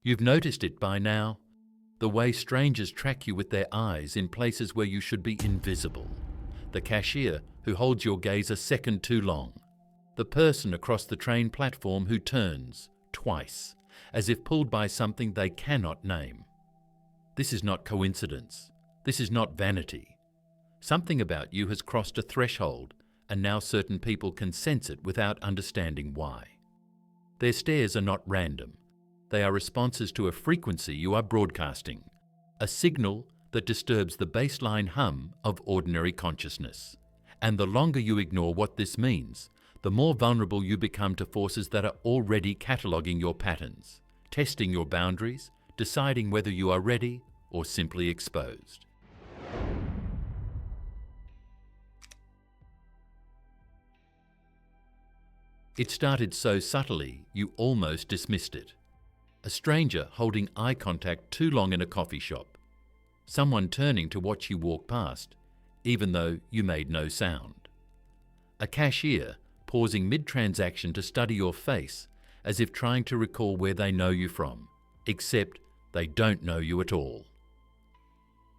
You've noticed it by now. The way strangers track you with their eyes in places where you should be invisible. The cashier who holds your gaze a second too long. The person across the train platform who turns, twice, as if pulled by something they cannot name. This is not coincidence. This is not vanity. Something about you has crossed a threshold, and now certain people can sense it without understanding why. Their stares are not random. They are responses to a frequency you are broadcasting, a signal that disturbs the baseline hum of ordinary consciousness. And the longer you ignore what this means, the more vulnerable you become to forces that are already cataloguing your patterns, testing your boundaries, deciding whether you are ready or simply exposed. It started so subtly you almost dismissed it. A stranger holding eye contact too long in a coffee shop. Someone turning to watch you walk past, even though you made no sound. A cashier pausing mid-transaction to study your face as if trying to recall where they know you from, except they don't know you at all.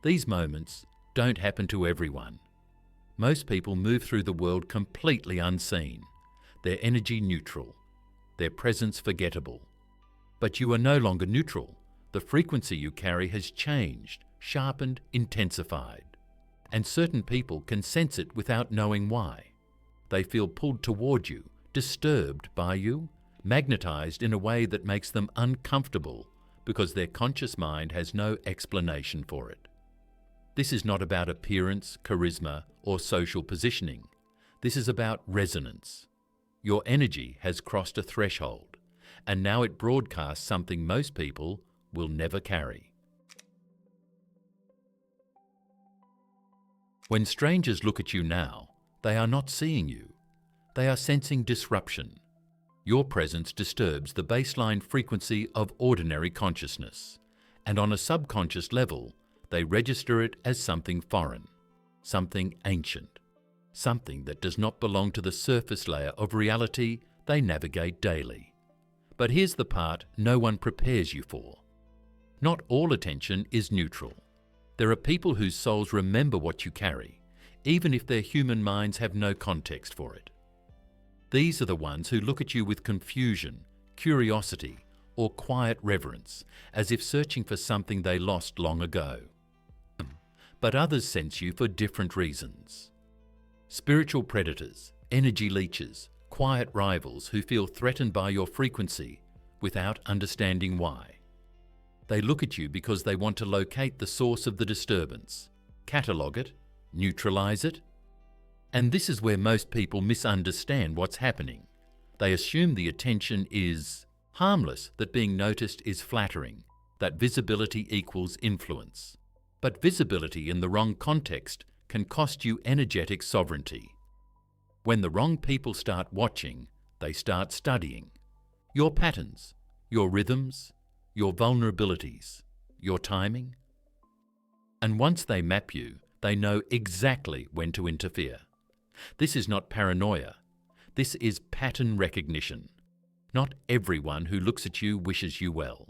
These moments don't happen to everyone. Most people move through the world completely unseen, their energy neutral, their presence forgettable. But you are no longer neutral. The frequency you carry has changed, sharpened, intensified. And certain people can sense it without knowing why. They feel pulled toward you, disturbed by you, magnetized in a way that makes them uncomfortable because their conscious mind has no explanation for it. This is not about appearance, charisma, or social positioning. This is about resonance. Your energy has crossed a threshold, and now it broadcasts something most people will never carry. When strangers look at you now, they are not seeing you. They are sensing disruption. Your presence disturbs the baseline frequency of ordinary consciousness, and on a subconscious level, they register it as something foreign, something ancient, something that does not belong to the surface layer of reality they navigate daily. But here's the part no one prepares you for. Not all attention is neutral. There are people whose souls remember what you carry, even if their human minds have no context for it. These are the ones who look at you with confusion, curiosity, or quiet reverence, as if searching for something they lost long ago. But others sense you for different reasons. Spiritual predators, energy leeches, quiet rivals who feel threatened by your frequency without understanding why. They look at you because they want to locate the source of the disturbance, catalogue it, neutralize it. And this is where most people misunderstand what's happening. They assume the attention is harmless, that being noticed is flattering, that visibility equals influence. But visibility in the wrong context can cost you energetic sovereignty. When the wrong people start watching, they start studying your patterns, your rhythms, your vulnerabilities, your timing. And once they map you, they know exactly when to interfere. This is not paranoia. This is pattern recognition. Not everyone who looks at you wishes you well.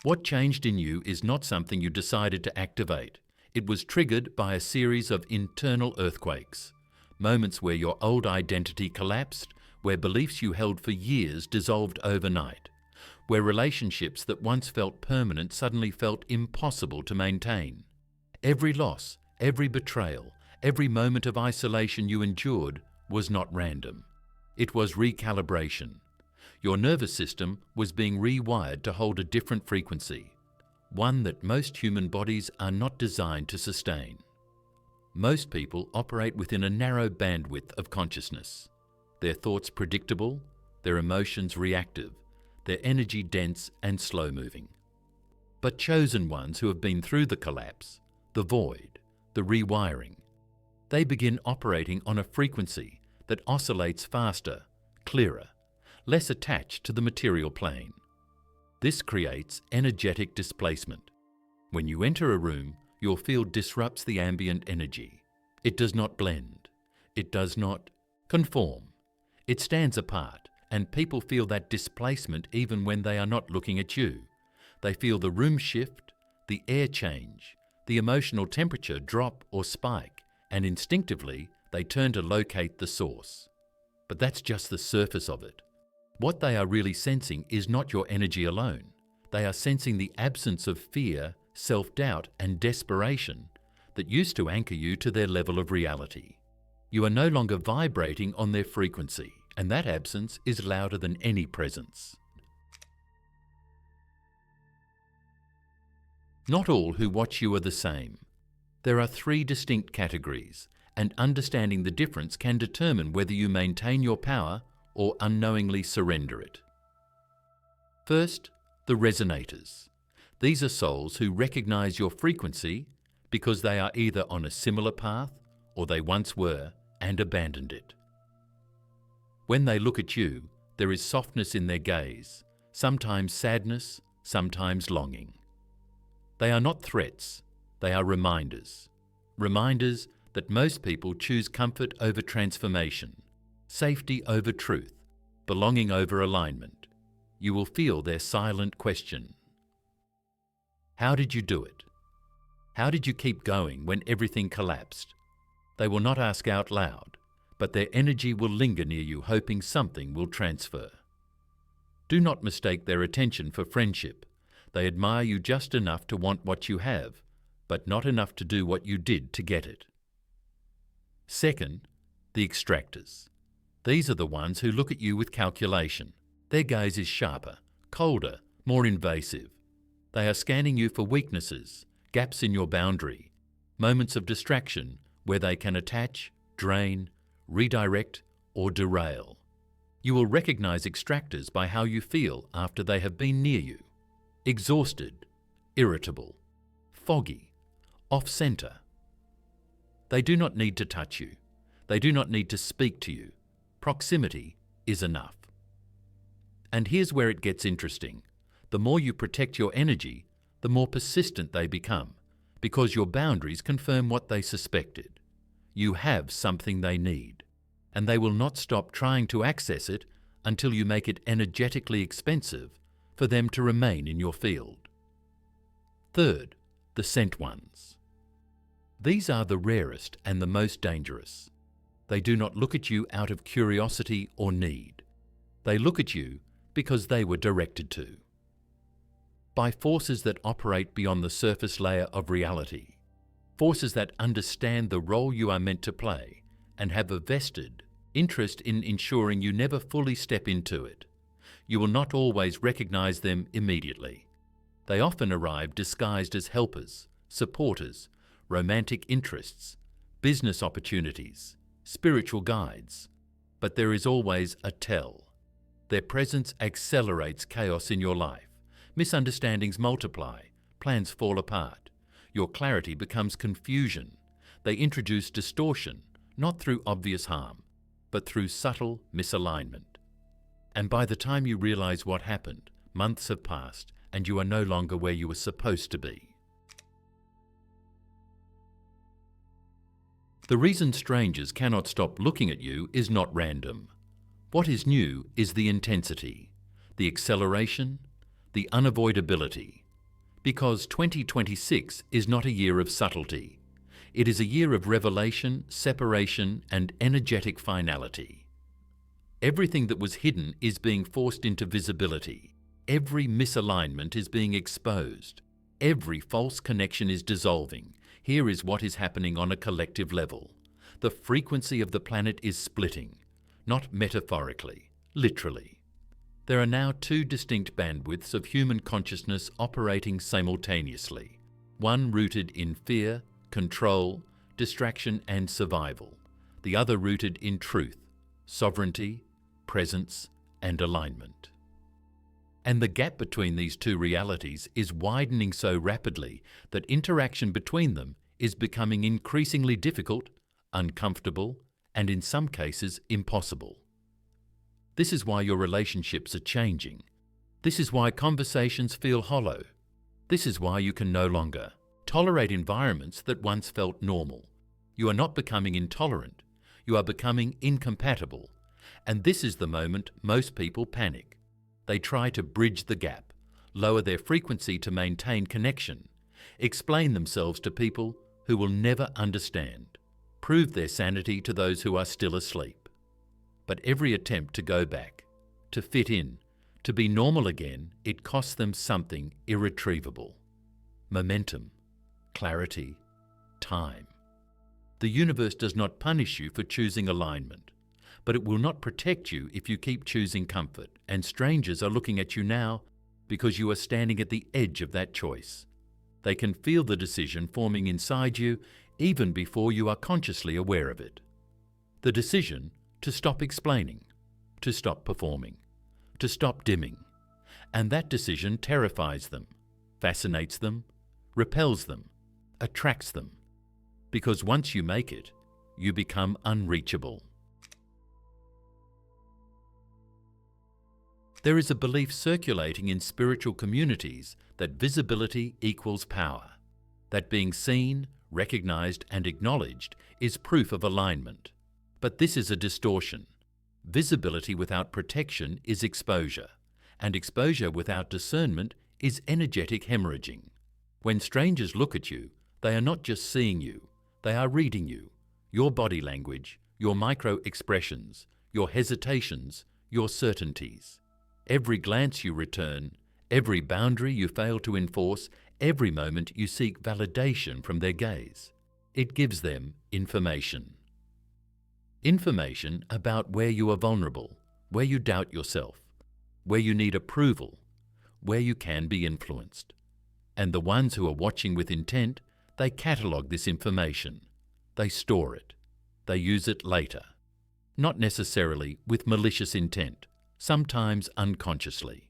What changed in you is not something you decided to activate. It was triggered by a series of internal earthquakes, moments where your old identity collapsed, where beliefs you held for years dissolved overnight, where relationships that once felt permanent suddenly felt impossible to maintain. Every loss, every betrayal, every moment of isolation you endured was not random. It was recalibration. Your nervous system was being rewired to hold a different frequency, one that most human bodies are not designed to sustain. Most people operate within a narrow bandwidth of consciousness, their thoughts predictable, their emotions reactive, their energy dense and slow-moving. But chosen ones who have been through the collapse, the void, the rewiring, they begin operating on a frequency that oscillates faster, clearer, less attached to the material plane. This creates energetic displacement. When you enter a room, your field disrupts the ambient energy. It does not blend. It does not conform. It stands apart, And people feel that displacement even when they are not looking at you. They feel the room shift, the air change, the emotional temperature drop or spike, and instinctively they turn to locate the source. But that's just the surface of it. What they are really sensing is not your energy alone. They are sensing the absence of fear, self-doubt, and desperation that used to anchor you to their level of reality. You are no longer vibrating on their frequency, and that absence is louder than any presence. Not all who watch you are the same. There are 3 distinct categories, and understanding the difference can determine whether you maintain your power or unknowingly surrender it. First, the resonators. These are souls who recognize your frequency because they are either on a similar path or they once were and abandoned it. When they look at you, there is softness in their gaze, sometimes sadness, sometimes longing. They are not threats, they are reminders. Reminders that most people choose comfort over transformation, safety over truth, belonging over alignment. You will feel their silent question. How did you do it? How did you keep going when everything collapsed? They will not ask out loud, but their energy will linger near you, hoping something will transfer. Do not mistake their attention for friendship. They admire you just enough to want what you have, but not enough to do what you did to get it. Second, the extractors. These are the ones who look at you with calculation. Their gaze is sharper, colder, more invasive. They are scanning you for weaknesses, gaps in your boundary, moments of distraction where they can attach, drain, redirect, or derail. You will recognize extractors by how you feel after they have been near you. Exhausted, irritable, foggy, off-center. They do not need to touch you. They do not need to speak to you. Proximity is enough. And here's where it gets interesting. The more you protect your energy, the more persistent they become, because your boundaries confirm what they suspected. You have something they need, and they will not stop trying to access it until you make it energetically expensive for them to remain in your field. Third, the sent ones. These are the rarest and the most dangerous. They do not look at you out of curiosity or need. They look at you because they were directed to. By forces that operate beyond the surface layer of reality. Forces that understand the role you are meant to play and have a vested interest in ensuring you never fully step into it. You will not always recognize them immediately. They often arrive disguised as helpers, supporters, romantic interests, business opportunities, spiritual guides. But there is always a tell. Their presence accelerates chaos in your life. Misunderstandings multiply, plans fall apart. Your clarity becomes confusion. They introduce distortion, not through obvious harm, but through subtle misalignment. And by the time you realize what happened, months have passed and you are no longer where you were supposed to be. The reason strangers cannot stop looking at you is not random. What is new is the intensity, the acceleration, the unavoidability. Because 2026 is not a year of subtlety. It is a year of revelation, separation, and energetic finality. Everything that was hidden is being forced into visibility. Every misalignment is being exposed. Every false connection is dissolving. Here is what is happening on a collective level. The frequency of the planet is splitting, not metaphorically, literally. There are now 2 distinct bandwidths of human consciousness operating simultaneously. One rooted in fear, control, distraction, and survival. The other rooted in truth, sovereignty, presence, and alignment. And the gap between these 2 realities is widening so rapidly that interaction between them is becoming increasingly difficult, uncomfortable, and in some cases impossible. This is why your relationships are changing. This is why conversations feel hollow. This is why you can no longer tolerate environments that once felt normal. You are not becoming intolerant. You are becoming incompatible. And this is the moment most people panic. They try to bridge the gap, lower their frequency to maintain connection, explain themselves to people who will never understand, prove their sanity to those who are still asleep. But every attempt to go back, to fit in, to be normal again, it costs them something irretrievable. Momentum, clarity, time. The universe does not punish you for choosing alignment, but it will not protect you if you keep choosing comfort, and strangers are looking at you now because you are standing at the edge of that choice. They can feel the decision forming inside you even before you are consciously aware of it. The decision to stop explaining, to stop performing, to stop dimming. And that decision terrifies them, fascinates them, repels them, attracts them. Because once you make it, you become unreachable. There is a belief circulating in spiritual communities that visibility equals power, that being seen, recognized, and acknowledged is proof of alignment. But this is a distortion. Visibility without protection is exposure, and exposure without discernment is energetic hemorrhaging. When strangers look at you, they are not just seeing you, they are reading you, your body language, your micro-expressions, your hesitations, your certainties. Every glance you return, every boundary you fail to enforce, every moment you seek validation from their gaze. It gives them information. Information about where you are vulnerable, where you doubt yourself, where you need approval, where you can be influenced. And the ones who are watching with intent, they catalogue this information. They store it. They use it later. Not necessarily with malicious intent, sometimes unconsciously.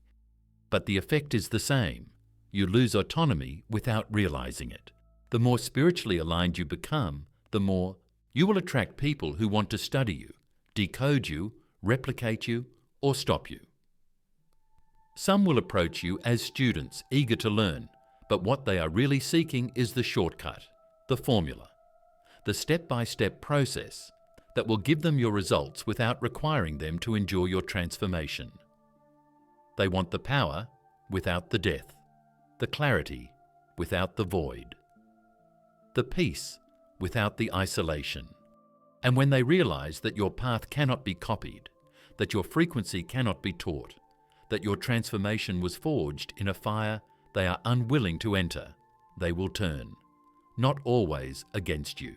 But the effect is the same. You lose autonomy without realizing it. The more spiritually aligned you become, the more you will attract people who want to study you, decode you, replicate you, or stop you. Some will approach you as students eager to learn, but what they are really seeking is the shortcut, the formula, the step-by-step process that will give them your results without requiring them to endure your transformation. They want the power without the death, the clarity without the void, the peace without the isolation. And when they realize that your path cannot be copied, that your frequency cannot be taught, that your transformation was forged in a fire they are unwilling to enter, they will turn, not always against you,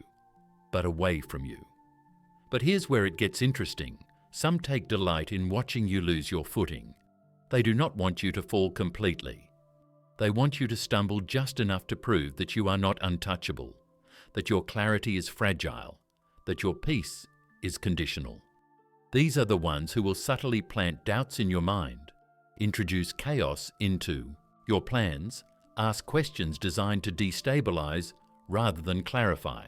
but away from you. But here's where it gets interesting. Some take delight in watching you lose your footing. They do not want you to fall completely. They want you to stumble just enough to prove that you are not untouchable, that your clarity is fragile, that your peace is conditional. These are the ones who will subtly plant doubts in your mind, introduce chaos into your plans, ask questions designed to destabilize rather than clarify.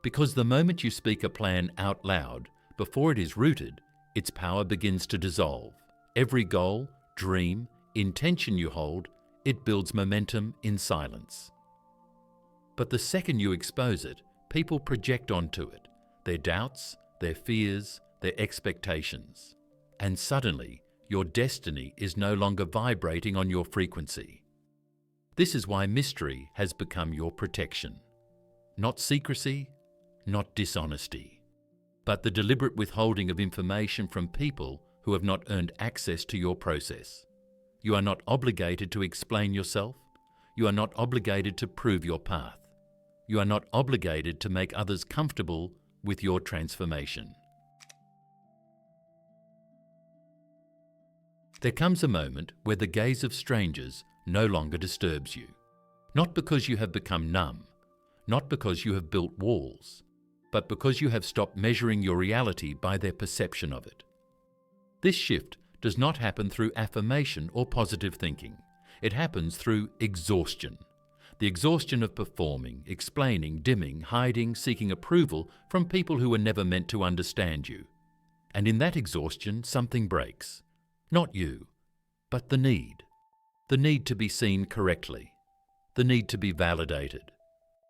Because the moment you speak a plan out loud, before it is rooted, its power begins to dissolve. Every goal, dream, intention you hold, it builds momentum in silence. But the second you expose it, people project onto it their doubts, their fears, their expectations. And suddenly, your destiny is no longer vibrating on your frequency. This is why mystery has become your protection. Not secrecy, not dishonesty, but the deliberate withholding of information from people who have not earned access to your process. You are not obligated to explain yourself. You are not obligated to prove your path. You are not obligated to make others comfortable with your transformation. There comes a moment where the gaze of strangers no longer disturbs you. Not because you have become numb, not because you have built walls, but because you have stopped measuring your reality by their perception of it. This shift does not happen through affirmation or positive thinking. It happens through exhaustion. The exhaustion of performing, explaining, dimming, hiding, seeking approval from people who were never meant to understand you. And in that exhaustion, something breaks. Not you, but the need. The need to be seen correctly. The need to be validated.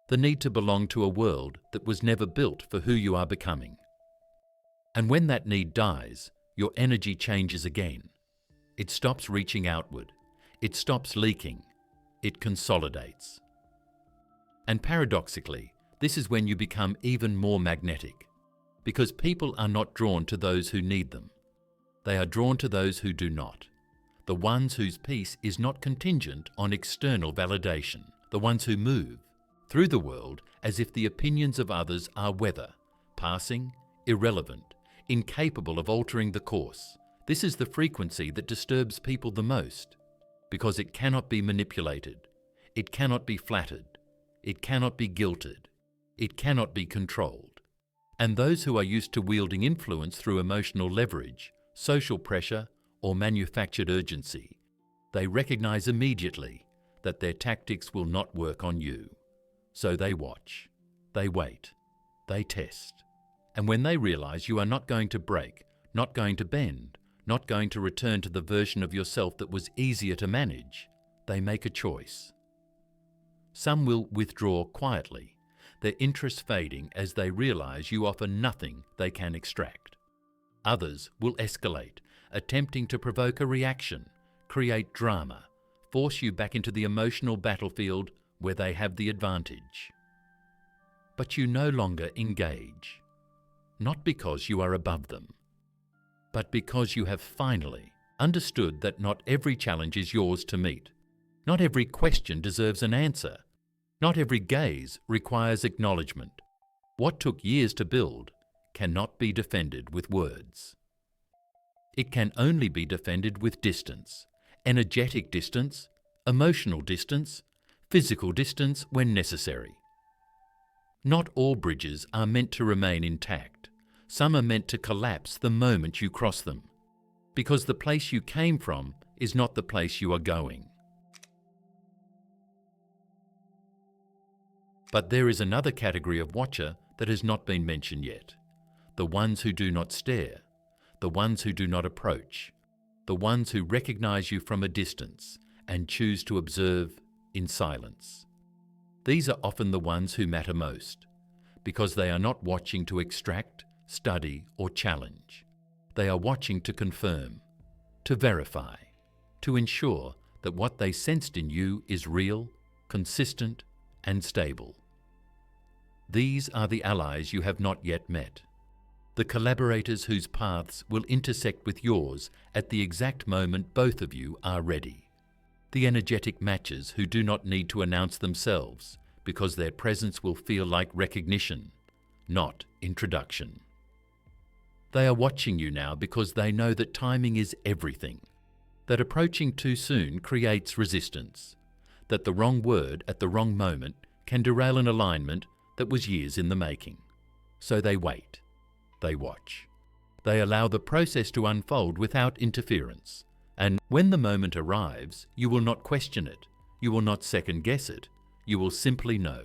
The need to belong to a world that was never built for who you are becoming. And when that need dies, your energy changes again. It stops reaching outward. It stops leaking. It consolidates. And paradoxically, this is when you become even more magnetic, because people are not drawn to those who need them. They are drawn to those who do not. The ones whose peace is not contingent on external validation. The ones who move through the world as if the opinions of others are weather, passing, irrelevant, incapable of altering the course. This is the frequency that disturbs people the most, because it cannot be manipulated, it cannot be flattered, it cannot be guilted, it cannot be controlled. And those who are used to wielding influence through emotional leverage, social pressure, or manufactured urgency, they recognize immediately that their tactics will not work on you. So they watch, they wait, they test. And when they realize you are not going to break, not going to bend, not going to return to the version of yourself that was easier to manage, they make a choice. Some will withdraw quietly, their interest fading as they realize you offer nothing they can extract. Others will escalate, attempting to provoke a reaction, create drama, force you back into the emotional battlefield where they have the advantage. But you no longer engage, not because you are above them, but because you have finally understood that not every challenge is yours to meet. Not every question deserves an answer. Not every gaze requires acknowledgement. What took years to build cannot be defended with words. It can only be defended with distance, energetic distance, emotional distance, physical distance when necessary. Not all bridges are meant to remain intact. Some are meant to collapse the moment you cross them, because the place you came from is not the place you are going. But there is another category of watcher that has not been mentioned yet. The ones who do not stare, the ones who do not approach, the ones who recognize you from a distance and choose to observe in silence. These are often the ones who matter most, because they are not watching to extract, study, or challenge. They are watching to confirm, to verify, to ensure that what they sensed in you is real, consistent, and stable. These are the allies you have not yet met, the collaborators whose paths will intersect with yours at the exact moment both of you are ready, the energetic matches who do not need to announce themselves because their presence will feel like recognition, not introduction. They are watching you now because they know that timing is everything, that approaching too soon creates resistance, that the wrong word at the wrong moment can derail an alignment that was years in the making. So they wait, they watch, they allow the process to unfold without interference. And when the moment arrives, you will not question it, you will not second guess it, you will simply know.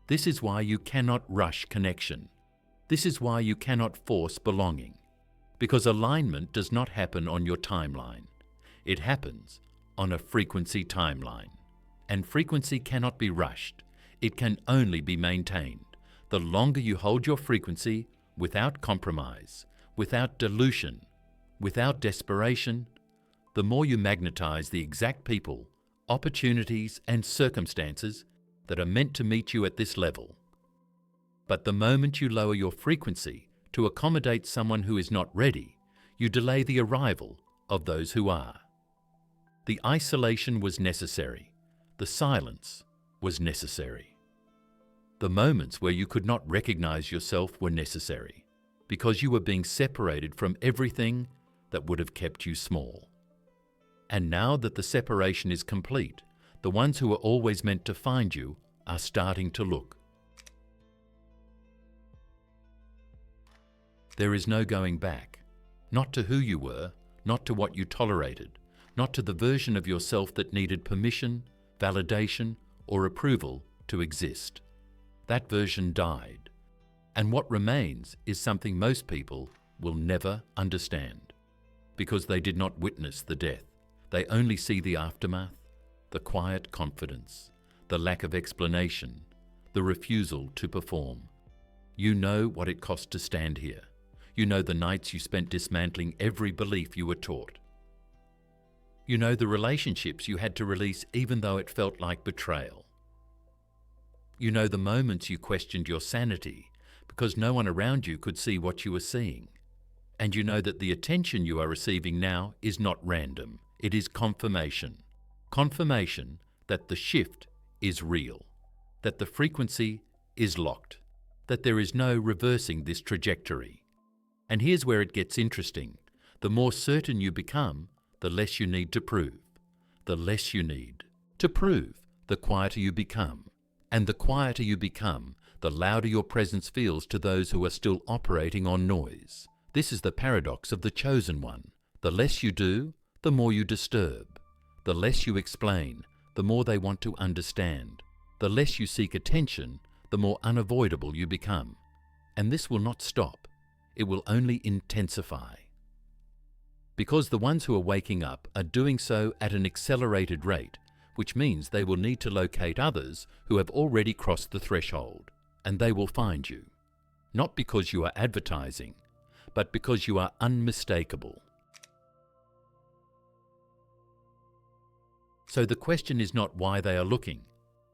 This is why you cannot rush connection. This is why you cannot force belonging, because alignment does not happen on your timeline. It happens on a frequency timeline, and frequency cannot be rushed. It can only be maintained. The longer you hold your frequency without compromise, without dilution, without desperation, the more you magnetize the exact people, opportunities, and circumstances that are meant to meet you at this level. But the moment you lower your frequency to accommodate someone who is not ready, you delay the arrival of those who are. The isolation was necessary. The silence was necessary. The moments where you could not recognize yourself were necessary, because you were being separated from everything that would have kept you small. And now that the separation is complete, the ones who were always meant to find you are starting to look. There is no going back, not to who you were, not to what you tolerated, not to the version of yourself that needed permission, validation, or approval to exist. That version died, and what remains is something most people will never understand, because they did not witness the death. They only see the aftermath, the quiet confidence, the lack of explanation, the refusal to perform. You know what it cost to stand here. You know the nights you spent dismantling every belief you were taught. You know the relationships you had to release even though it felt like betrayal. You know the moments you questioned your sanity because no one around you could see what you were seeing. And you know that the attention you are receiving now is not random. It is confirmation. Confirmation that the shift is real, that the frequency is locked, that there is no reversing this trajectory. And here's where it gets interesting. The more certain you become, the less you need to prove. The less you need to prove, the quieter you become. And the quieter you become, the louder your presence feels to those who are still operating on noise. This is the paradox of the chosen one. The less you do, the more you disturb. The less you explain, the more they want to understand. The less you seek attention, the more unavoidable you become. And this will not stop. It will only intensify. Because the ones who are waking up are doing so at an accelerated rate, which means they will need to locate others who have already crossed the threshold, and they will find you. Not because you are advertising, but because you are unmistakable. So the question is not why they are looking.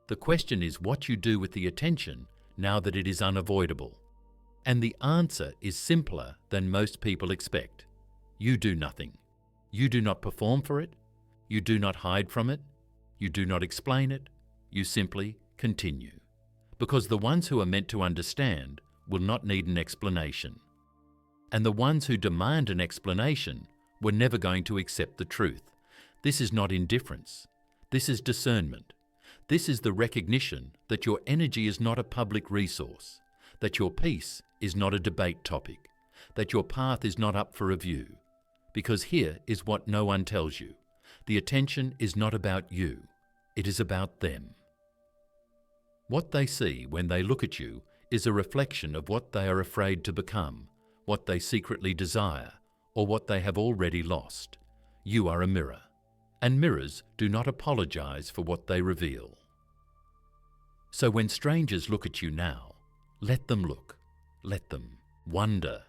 The question is what you do with the attention now that it is unavoidable. And the answer is simpler than most people expect. You do nothing. You do not perform for it. You do not hide from it. You do not explain it. You simply continue. Because the ones who are meant to understand will not need an explanation. And the ones who demand an explanation were never going to accept the truth. This is not indifference. This is discernment. This is the recognition that your energy is not a public resource, that your peace is not a debate topic, that your path is not up for review. Because here is what no one tells you. The attention is not about you. It is about them. What they see when they look at you is a reflection of what they are afraid to become, what they secretly desire, or what they have already lost. You are a mirror, and mirrors do not apologize for what they reveal. So when strangers look at you now, let them look, let them wonder,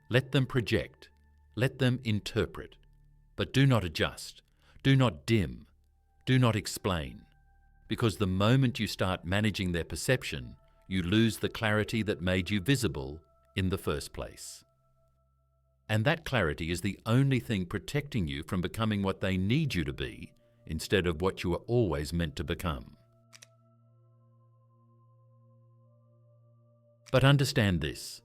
let them project, let them interpret, but do not adjust, do not dim, do not explain, because the moment you start managing their perception, you lose the clarity that made you visible in the first place. And that clarity is the only thing protecting you from becoming what they need you to be instead of what you were always meant to become. But understand this,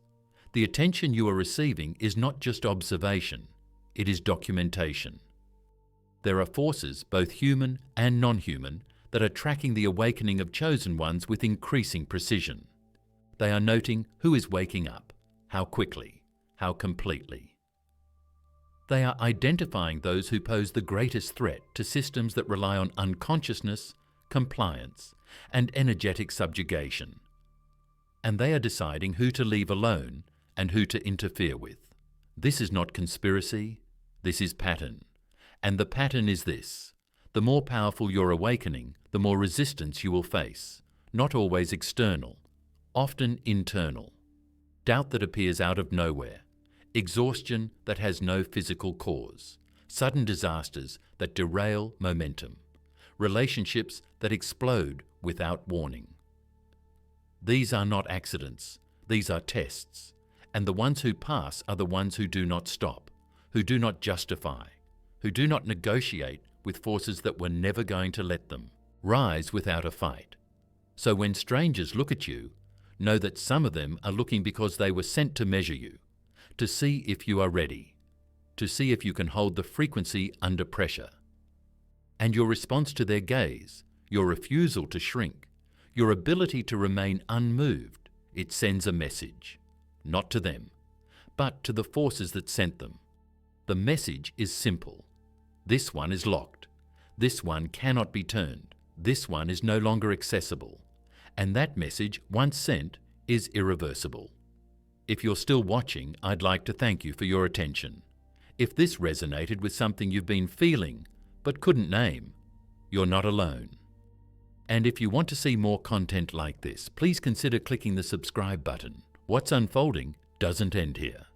the attention you are receiving is not just observation, it is documentation. There are forces, both human and non-human, that are tracking the awakening of chosen ones with increasing precision. They are noting who is waking up, how quickly, how completely. They are identifying those who pose the greatest threat to systems that rely on unconsciousness, compliance, and energetic subjugation. And they are deciding who to leave alone and who to interfere with. This is not conspiracy, this is pattern. And the pattern is this: the more powerful your awakening, the more resistance you will face, not always external, often internal. Doubt that appears out of nowhere, exhaustion that has no physical cause, sudden disasters that derail momentum, relationships that explode without warning. These are not accidents, these are tests, and the ones who pass are the ones who do not stop, who do not justify, who do not negotiate with forces that were never going to let them rise without a fight. So when strangers look at you, know that some of them are looking because they were sent to measure you, to see if you are ready, to see if you can hold the frequency under pressure. And your response to their gaze, your refusal to shrink, your ability to remain unmoved, it sends a message, not to them, but to the forces that sent them. The message is simple. This one is locked. This one cannot be turned. This one is no longer accessible. And that message, once sent, is irreversible. If you're still watching, I'd like to thank you for your attention. If this resonated with something you've been feeling but couldn't name, you're not alone. And if you want to see more content like this, please consider clicking the subscribe button. What's unfolding doesn't end here.